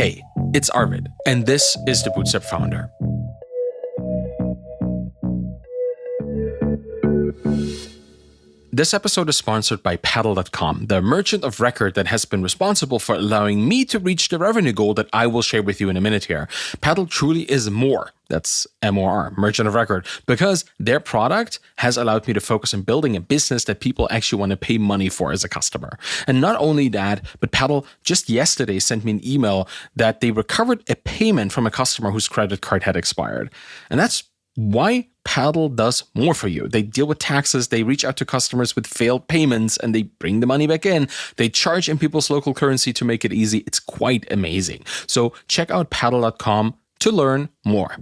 Hey, it's Arvid, and this is the Bootstrapped Founder. This episode is sponsored by Paddle.com, the merchant of record that has been responsible for allowing me to reach the revenue goal that I will share with you in a minute here. Paddle truly is more. That's MOR, merchant of record, because their product has allowed me to focus on building a business that people actually want to pay money for as a customer. And not only that, but Paddle just yesterday sent me an email that they recovered a payment from a customer whose credit card had expired. And that's why Paddle does more for you. They deal with taxes, they reach out to customers with failed payments, and they bring the money back in. They charge in people's local currency to make it easy. It's quite amazing. So check out Paddle.com to learn more.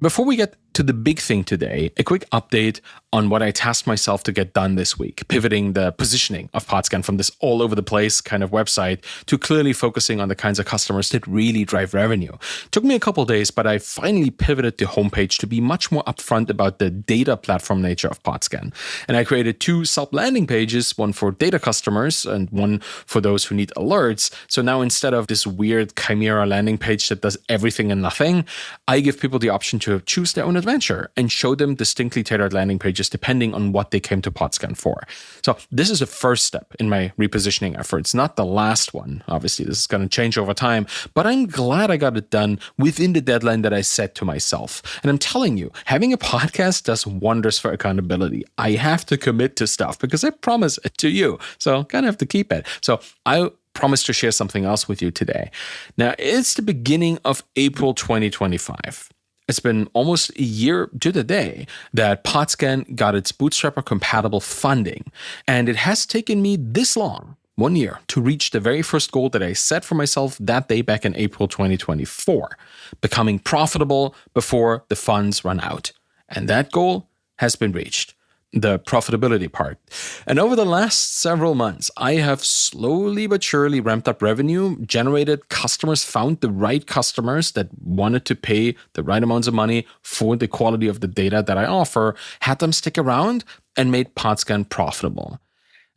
Before we get to the big thing today, a quick update on what I tasked myself to get done this week, pivoting the positioning of Podscan from this all over the place kind of website to clearly focusing on the kinds of customers that really drive revenue. Took me a couple of days, but I finally pivoted the homepage to be much more upfront about the data platform nature of Podscan. And I created 2 sub-landing pages, one for data customers and one for those who need alerts. So now instead of this weird chimera landing page that does everything and nothing, I give people the option to choose their own adventure and show them distinctly tailored landing pages depending on what they came to Podscan for. So this is a first step in my repositioning efforts, not the last one. Obviously, this is going to change over time, but I'm glad I got it done within the deadline that I set to myself. And I'm telling you, having a podcast does wonders for accountability. I have to commit to stuff because I promise it to you. So kind of have to keep it. So I promise to share something else with you today. Now, it's the beginning of April 2025. It's been almost a year to the day that Podscan got its Bootstrapper-compatible funding, and it has taken me this long, 1 year, to reach the very first goal that I set for myself that day back in April 2024, becoming profitable before the funds run out. And that goal has been reached. The profitability part. And over the last several months, I have slowly but surely ramped up revenue, generated customers, found the right customers that wanted to pay the right amounts of money for the quality of the data that I offer, had them stick around, and made Podscan profitable.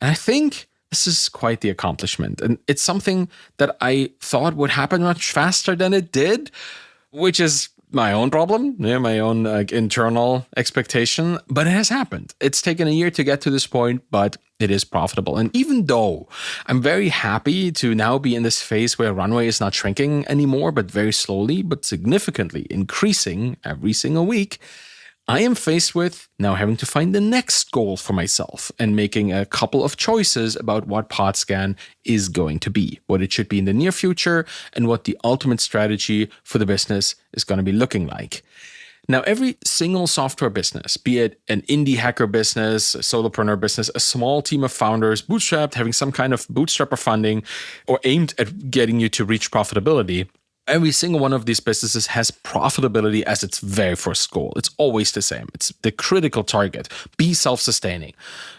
And I think this is quite the accomplishment. And it's something that I thought would happen much faster than it did, which is my own problem, my own internal expectation, but it has happened. It's taken a year to get to this point, but it is profitable. And even though I'm very happy to now be in this phase where runway is not shrinking anymore, but very slowly, but significantly increasing every single week, I am faced with now having to find the next goal for myself and making a couple of choices about what Podscan is going to be, what it should be in the near future, and what the ultimate strategy for the business is going to be looking like. Now, every single software business, be it an indie hacker business, a solopreneur business, a small team of founders, bootstrapped, having some kind of bootstrapper funding, or aimed at getting you to reach profitability, every single one of these businesses has profitability as its very first goal. It's always the same. It's the critical target. Be self-sustaining.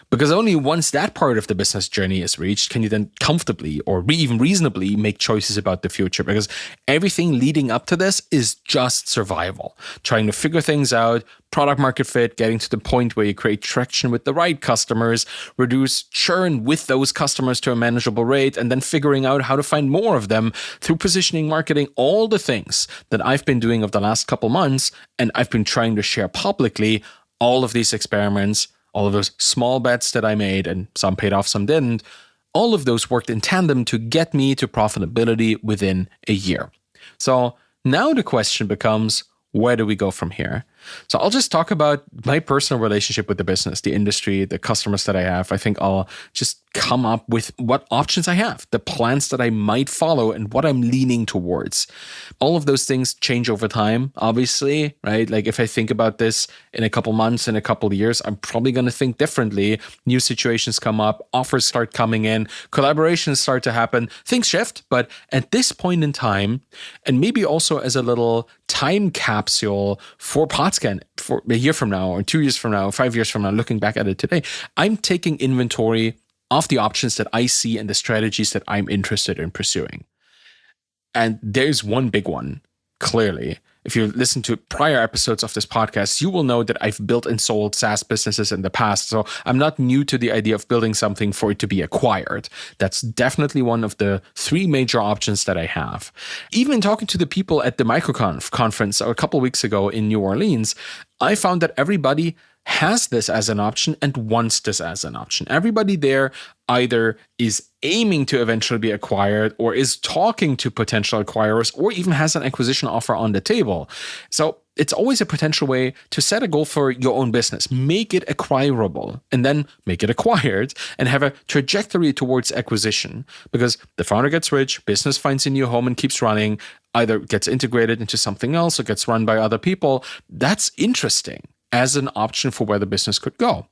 Because only once that part of the business journey is reached can you then comfortably or even reasonably make choices about the future. Because everything leading up to this is just survival. Trying to figure things out, product market fit, getting to the point where you create traction with the right customers, reduce churn with those customers to a manageable rate, and then figuring out how to find more of them through positioning, marketing, all the things that I've been doing over the last couple months and I've been trying to share publicly. All of these experiments, all of those small bets that I made, and some paid off, some didn't, all of those worked in tandem to get me to profitability within a year. So now the question becomes, where do we go from here? So I'll just talk about my personal relationship with the business, the industry, the customers that I have. I think I'll just come up with what options I have, the plans that I might follow, and what I'm leaning towards. All of those things change over time, obviously, right? Like if I think about this in a couple months, in a couple of years, I'm probably going to think differently. New situations come up, offers start coming in, collaborations start to happen, things shift. But at this point in time, and maybe also as a little time capsule for Podscan for a year from now, or 2 years from now, or 5 years from now, looking back at it today, I'm taking inventory of the options that I see and the strategies that I'm interested in pursuing. And there's one big one, clearly, if you listen to prior episodes of this podcast, you will know that I've built and sold SaaS businesses in the past. So I'm not new to the idea of building something for it to be acquired. That's definitely one of the three major options that I have. Even talking to the people at the MicroConf conference a couple of weeks ago in New Orleans, I found that everybody has this as an option and wants this as an option. Everybody there either is aiming to eventually be acquired or is talking to potential acquirers or even has an acquisition offer on the table. So it's always a potential way to set a goal for your own business, make it acquirable, and then make it acquired and have a trajectory towards acquisition, because the founder gets rich, business finds a new home and keeps running, either gets integrated into something else or gets run by other people. That's interesting as an option for where the business could go.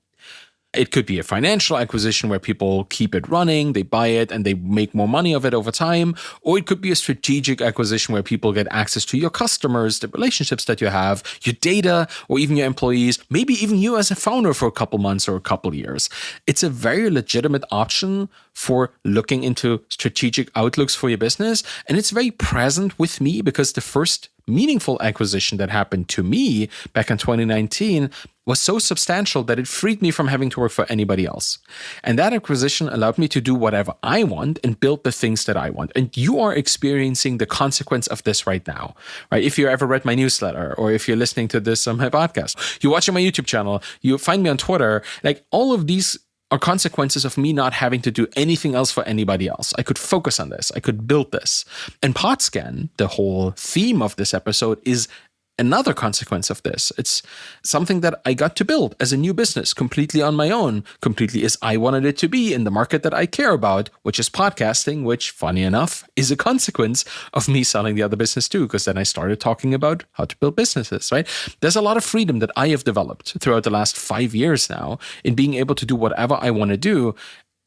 It could be a financial acquisition where people keep it running, they buy it, and they make more money of it over time. Or it could be a strategic acquisition where people get access to your customers, the relationships that you have, your data, or even your employees, maybe even you as a founder for a couple months or a couple years. It's a very legitimate option for looking into strategic outlooks for your business. And it's very present with me because the first meaningful acquisition that happened to me back in 2019 was so substantial that it freed me from having to work for anybody else. And that acquisition allowed me to do whatever I want and build the things that I want. And you are experiencing the consequence of this right now, right? If you ever read my newsletter, or if you're listening to this on my podcast, you're watching my YouTube channel, you find me on Twitter, like all of these are consequences of me not having to do anything else for anybody else. I could focus on this. I could build this. And Podscan, the whole theme of this episode, is another consequence of this. It's something that I got to build as a new business completely on my own, completely as I wanted it to be in the market that I care about, which is podcasting, which, funny enough, is a consequence of me selling the other business too, because then I started talking about how to build businesses, right? There's a lot of freedom that I have developed throughout the last 5 years now in being able to do whatever I want to do.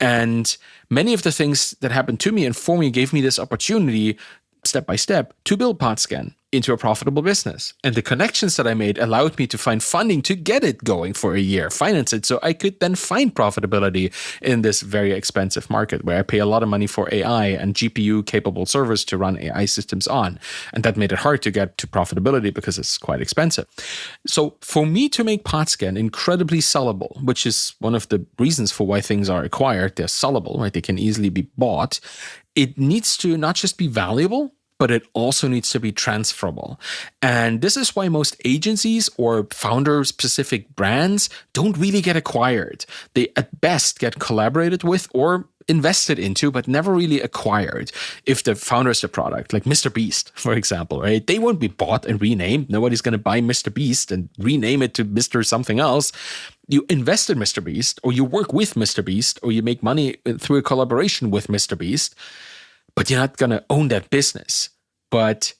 And many of the things that happened to me and for me gave me this opportunity step by step to build Podscan into a profitable business. And the connections that I made allowed me to find funding to get it going for a year, finance it, so I could then find profitability in this very expensive market where I pay a lot of money for AI and GPU-capable servers to run AI systems on. And that made it hard to get to profitability because it's quite expensive. So for me to make Podscan incredibly sellable, which is one of the reasons for why things are acquired, they're sellable, right? They can easily be bought. It needs to not just be valuable, but it also needs to be transferable. And this is why most agencies or founder-specific brands don't really get acquired. They at best get collaborated with or invested into, but never really acquired. If the founder is the product, like Mr. Beast, for example, right? They won't be bought and renamed. Nobody's going to buy Mr. Beast and rename it to Mr. something else. You invest in Mr. Beast, or you work with Mr. Beast, or you make money through a collaboration with Mr. Beast, but you're not going to own that business. But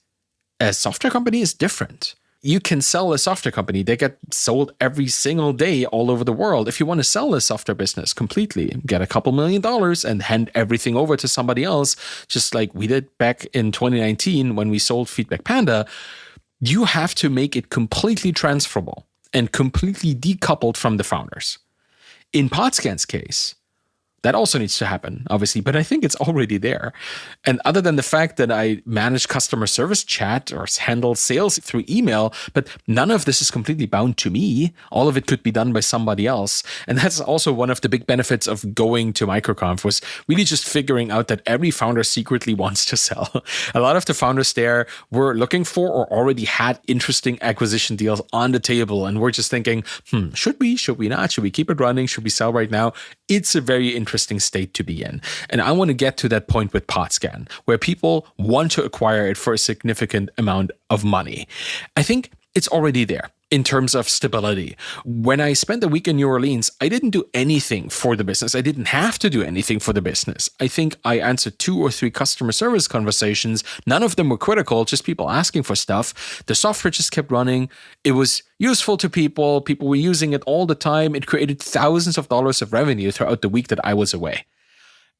a software company is different. You can sell a software company. They get sold every single day all over the world. If you want to sell a software business completely, get a couple $1 million and hand everything over to somebody else, just like we did back in 2019 when we sold Feedback Panda, you have to make it completely transferable and completely decoupled from the founders. In Podscan's case, that also needs to happen, obviously, but I think it's already there. And other than the fact that I manage customer service chat or handle sales through email, but none of this is completely bound to me. All of it could be done by somebody else. And that's also one of the big benefits of going to MicroConf, was really just figuring out that every founder secretly wants to sell. A lot of the founders there were looking for or already had interesting acquisition deals on the table. And we're just thinking, should we not? Should we keep it running? Should we sell right now? It's a very interesting state to be in. And I want to get to that point with Podscan, where people want to acquire it for a significant amount of money. I think it's already there in terms of stability. When I spent a week in New Orleans, I didn't do anything for the business. I didn't have to do anything for the business. I think I answered 2 or 3 customer service conversations. None of them were critical, just people asking for stuff. The software just kept running. It was useful to people. People were using it all the time. It created thousands of dollars of revenue throughout the week that I was away.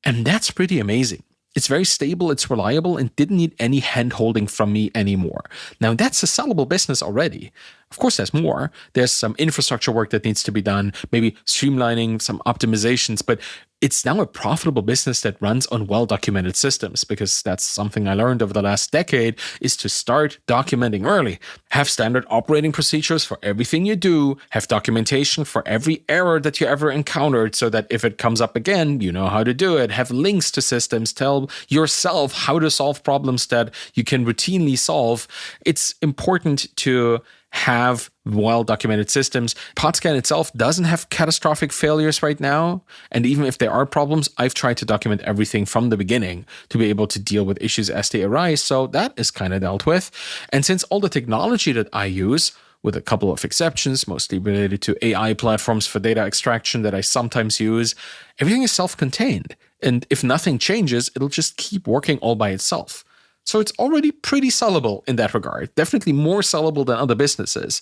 And that's pretty amazing. It's very stable, it's reliable, and didn't need any hand-holding from me anymore. Now, that's a sellable business already. Of course, there's more. There's some infrastructure work that needs to be done, maybe streamlining some optimizations, but it's now a profitable business that runs on well-documented systems, because that's something I learned over the last decade, is to start documenting early. Have standard operating procedures for everything you do, have documentation for every error that you ever encountered so that if it comes up again, you know how to do it. Have links to systems, tell yourself how to solve problems that you can routinely solve. It's important to have well-documented systems. Podscan itself doesn't have catastrophic failures right now. And even if there are problems, I've tried to document everything from the beginning to be able to deal with issues as they arise. So that is kind of dealt with. And since all the technology that I use, with a couple of exceptions, mostly related to AI platforms for data extraction that I sometimes use, everything is self-contained. And if nothing changes, it'll just keep working all by itself. So it's already pretty sellable in that regard, definitely more sellable than other businesses.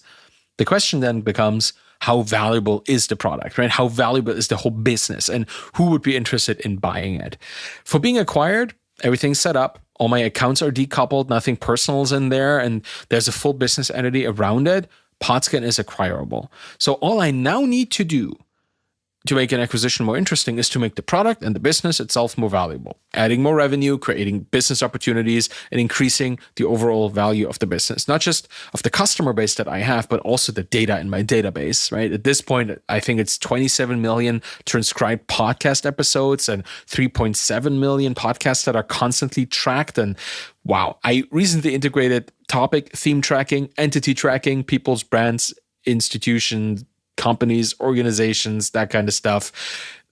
The question then becomes, how valuable is the product, right? How valuable is the whole business, and who would be interested in buying it? For being acquired, everything's set up. All my accounts are decoupled, nothing personal is in there, and there's a full business entity around it. Podscan is acquirable. So all I now need to do to make an acquisition more interesting is to make the product and the business itself more valuable, adding more revenue, creating business opportunities, and increasing the overall value of the business, not just of the customer base that I have, but also the data in my database, right? At this point, I think it's 27 million transcribed podcast episodes and 3.7 million podcasts that are constantly tracked. And wow, I recently integrated topic, theme tracking, entity tracking, people's brands, institutions, companies, organizations, that kind of stuff.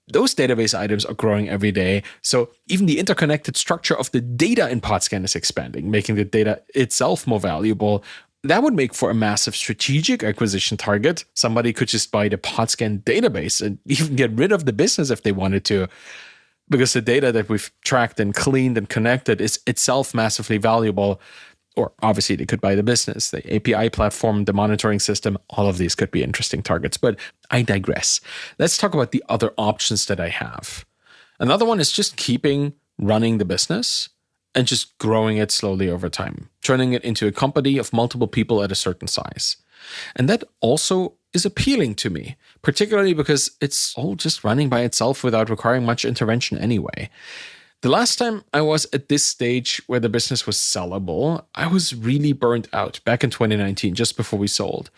Those database items are growing every day. So even the interconnected structure of the data in Podscan is expanding, making the data itself more valuable. That would make for a massive strategic acquisition target. Somebody could just buy the Podscan database and even get rid of the business if they wanted to, because the data that we've tracked and cleaned and connected is itself massively valuable. Or obviously they could buy the business, the API platform, the monitoring system. All of these could be interesting targets, but I digress. Let's talk about the other options that I have. Another one is just keeping running the business and just growing it slowly over time, turning it into a company of multiple people at a certain size. And that also is appealing to me, particularly because it's all just running by itself without requiring much intervention anyway. The last time I was at this stage where the business was sellable, I was really burnt out back in 2019, just before we sold.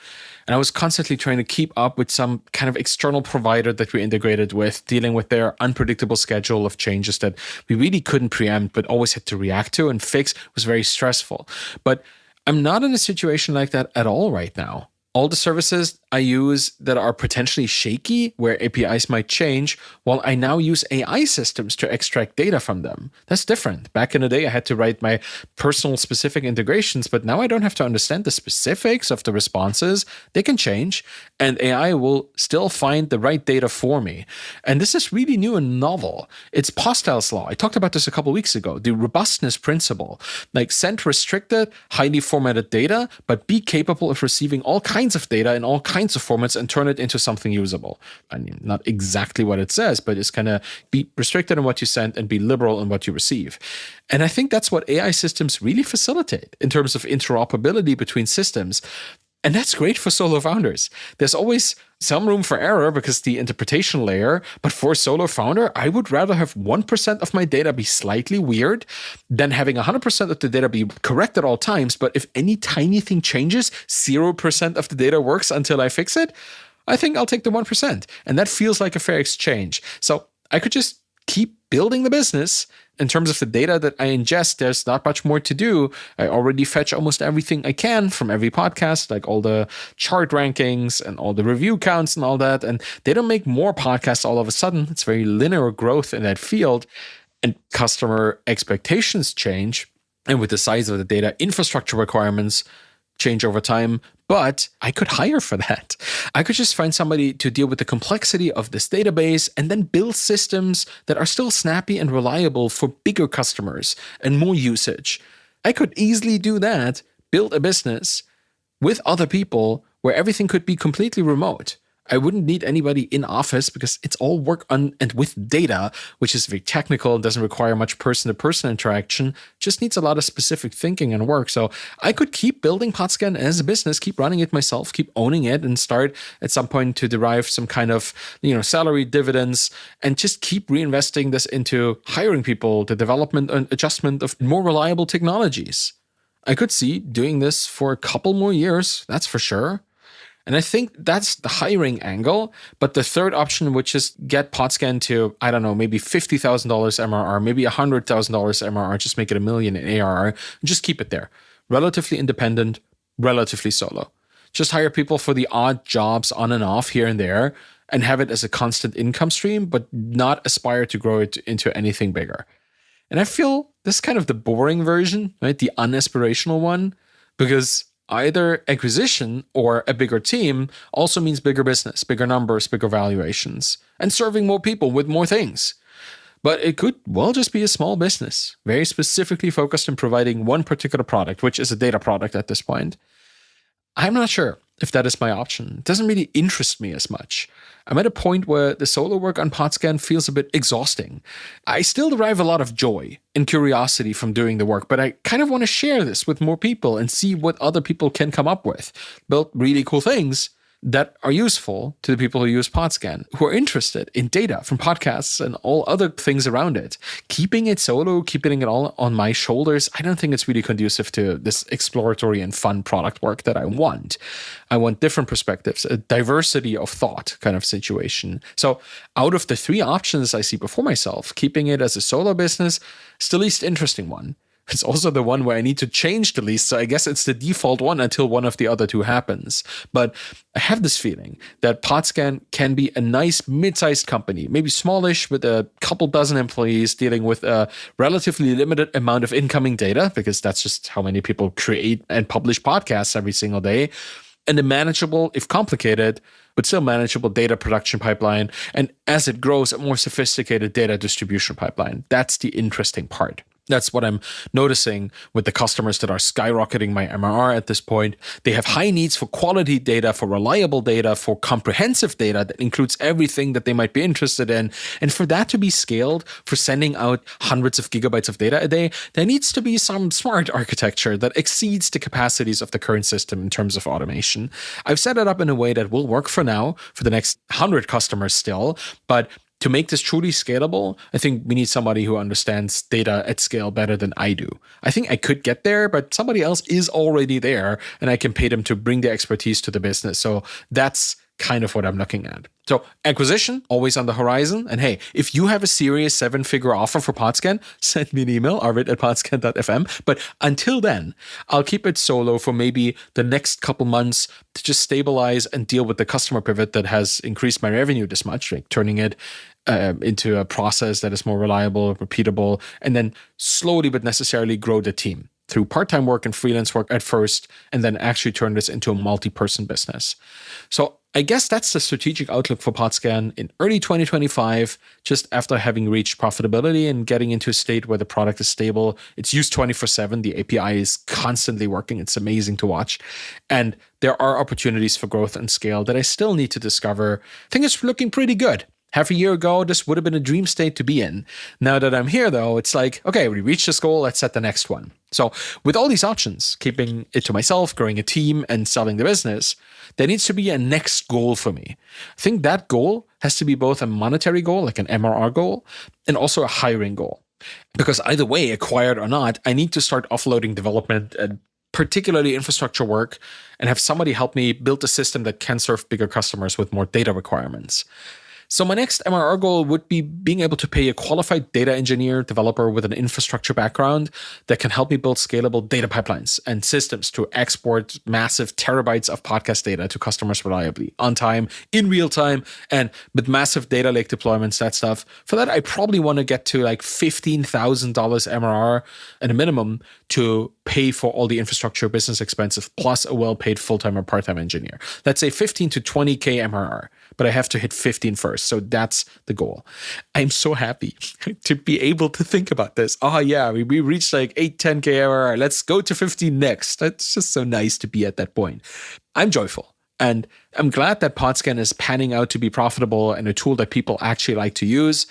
And I was constantly trying to keep up with some kind of external provider that we integrated with, dealing with their unpredictable schedule of changes that we really couldn't preempt, but always had to react to and fix. It was very stressful. But I'm not in a situation like that at all right now. All the services I use that are potentially shaky, where APIs might change, well, I now use AI systems to extract data from them. That's different. Back in the day, I had to write my personal specific integrations, but now I don't have to understand the specifics of the responses. They can change, and AI will still find the right data for me. And this is really new and novel. It's Postel's law. I talked about this a couple of weeks ago, the robustness principle. Like, send restricted, highly formatted data, but be capable of receiving all kinds of data in all kinds of formats and turn it into something usable. I mean, not exactly what it says, but it's kind of be restricted in what you send and be liberal in what you receive. And I think that's what AI systems really facilitate in terms of interoperability between systems. And that's great for solo founders. There's always some room for error because the interpretation layer, but for a solo founder, I would rather have 1% of my data be slightly weird than having 100% of the data be correct at all times. But if any tiny thing changes, 0% of the data works until I fix it, I think I'll take the 1%. And that feels like a fair exchange. So I could just keep building the business. In terms of the data that I ingest, there's not much more to do. I already fetch almost everything I can from every podcast, like all the chart rankings and all the review counts and all that. And they don't make more podcasts all of a sudden. It's very linear growth in that field. And customer expectations change. And with the size of the data, infrastructure requirements change over time. But I could hire for that. I could just find somebody to deal with the complexity of this database and then build systems that are still snappy and reliable for bigger customers and more usage. I could easily do that, build a business with other people where everything could be completely remote. I wouldn't need anybody in office because it's all work on and with data, which is very technical, doesn't require much person-to-person interaction, just needs a lot of specific thinking and work. So I could keep building Podscan as a business, keep running it myself, keep owning it, and start at some point to derive some kind of, salary dividends, and just keep reinvesting this into hiring people, the development and adjustment of more reliable technologies. I could see doing this for a couple more years, that's for sure. And I think that's the hiring angle. But the third option, which is get Podscan to, I don't know, maybe $50,000 MRR, maybe $100,000 MRR, just make it $1 million in ARR, and just keep it there. Relatively independent, relatively solo. Just hire people for the odd jobs on and off here and there and have it as a constant income stream, but not aspire to grow it into anything bigger. And I feel this is kind of the boring version, right? The unaspirational one, because either acquisition or a bigger team also means bigger business, bigger numbers, bigger valuations, and serving more people with more things. But it could well just be a small business, very specifically focused on providing one particular product, which is a data product at this point. I'm not sure if that is my option. It doesn't really interest me as much. I'm at a point where the solo work on Podscan feels a bit exhausting. I still derive a lot of joy and curiosity from doing the work, but I kind of want to share this with more people and see what other people can come up with. Build really cool things that are useful to the people who use Podscan, who are interested in data from podcasts and all other things around it. Keeping it solo, keeping it all on my shoulders, I don't think it's really conducive to this exploratory and fun product work that I want. I want different perspectives, a diversity of thought kind of situation. So out of the three options I see before myself, keeping it as a solo business is the least interesting one. It's also the one where I need to change the least, so I guess it's the default one until one of the other two happens. But I have this feeling that Podscan can be a nice mid-sized company, maybe smallish with a couple dozen employees dealing with a relatively limited amount of incoming data, because that's just how many people create and publish podcasts every single day, and a manageable, if complicated, but still manageable data production pipeline. And as it grows, a more sophisticated data distribution pipeline. That's the interesting part. That's what I'm noticing with the customers that are skyrocketing my MRR at this point. They have high needs for quality data, for reliable data, for comprehensive data that includes everything that they might be interested in. And for that to be scaled, for sending out hundreds of gigabytes of data a day, there needs to be some smart architecture that exceeds the capacities of the current system in terms of automation. I've set it up in a way that will work for now, for the next 100 customers still, but to make this truly scalable, I think we need somebody who understands data at scale better than I do. I think I could get there, but somebody else is already there, and I can pay them to bring the expertise to the business. So that's kind of what I'm looking at. So acquisition, always on the horizon. And hey, if you have a serious 7-figure offer for Podscan, send me an email, arvid@podscan.fm. But until then, I'll keep it solo for maybe the next couple months to just stabilize and deal with the customer pivot that has increased my revenue this much, like turning it into a process that is more reliable, repeatable, and then slowly but necessarily grow the team through part-time work and freelance work at first, and then actually turn this into a multi-person business. So I guess that's the strategic outlook for Podscan in early 2025, just after having reached profitability and getting into a state where the product is stable. It's used 24/7. The API is constantly working. It's amazing to watch. And there are opportunities for growth and scale that I still need to discover. I think it's looking pretty good. Half a year ago, this would have been a dream state to be in. Now that I'm here, though, it's like, okay, we reached this goal, let's set the next one. So with all these options, keeping it to myself, growing a team, and selling the business, there needs to be a next goal for me. I think that goal has to be both a monetary goal, like an MRR goal, and also a hiring goal. Because either way, acquired or not, I need to start offloading development and particularly infrastructure work, and have somebody help me build a system that can serve bigger customers with more data requirements. So my next MRR goal would be being able to pay a qualified data engineer developer with an infrastructure background that can help me build scalable data pipelines and systems to export massive terabytes of podcast data to customers reliably, on time, in real time, and with massive data lake deployments, that stuff. For that, I probably want to get to like $15,000 MRR at a minimum to pay for all the infrastructure business expenses, plus a well-paid full-time or part-time engineer. Let's say 15 to 20K MRR, but I have to hit 15 first. So that's the goal. I'm so happy to be able to think about this. Oh yeah, we reached like 8, 10K MRR. Let's go to 15 next. That's just so nice to be at that point. I'm joyful. And I'm glad that Podscan is panning out to be profitable and a tool that people actually like to use.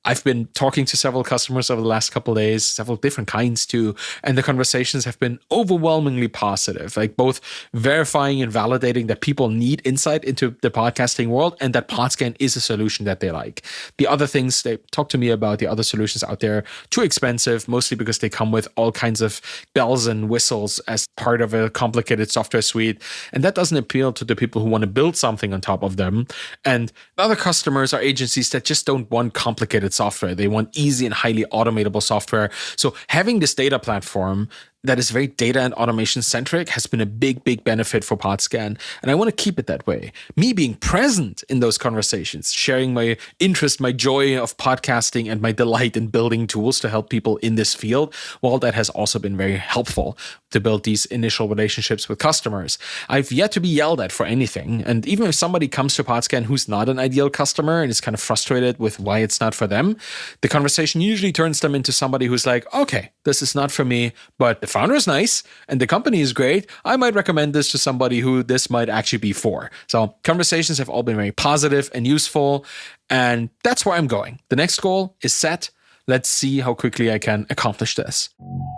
I've been talking to several customers over the last couple of days, several different kinds too, and the conversations have been overwhelmingly positive, like both verifying and validating that people need insight into the podcasting world and that Podscan is a solution that they like. The other things they talk to me about, the other solutions out there, too expensive, mostly because they come with all kinds of bells and whistles as part of a complicated software suite. And that doesn't appeal to the people who want to build something on top of them. And other customers are agencies that just don't want complicated software. They want easy and highly automatable software. So having this data platform that is very data and automation centric has been a big, big benefit for Podscan. And I want to keep it that way. Me being present in those conversations, sharing my interest, my joy of podcasting and my delight in building tools to help people in this field, well, that has also been very helpful to build these initial relationships with customers. I've yet to be yelled at for anything. And even if somebody comes to Podscan who's not an ideal customer and is kind of frustrated with why it's not for them, the conversation usually turns them into somebody who's like, okay, this is not for me, but the founder is nice and the company is great. I might recommend this to somebody who this might actually be for. So conversations have all been very positive and useful. And that's where I'm going. The next goal is set. Let's see how quickly I can accomplish this.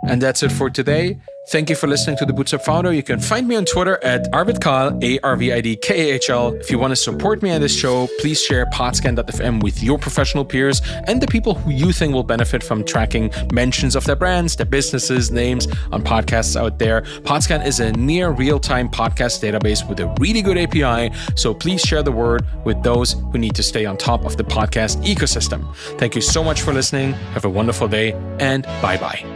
And that's it for today. Thank you for listening to the Bootstrapped Founder. You can find me on Twitter at ArvidKahl, ARVIDKAHL. If you want to support me on this show, please share Podscan.fm with your professional peers and the people who you think will benefit from tracking mentions of their brands, their businesses, names on podcasts out there. Podscan is a near real-time podcast database with a really good API, so please share the word with those who need to stay on top of the podcast ecosystem. Thank you so much for listening. Have a wonderful day, and bye-bye.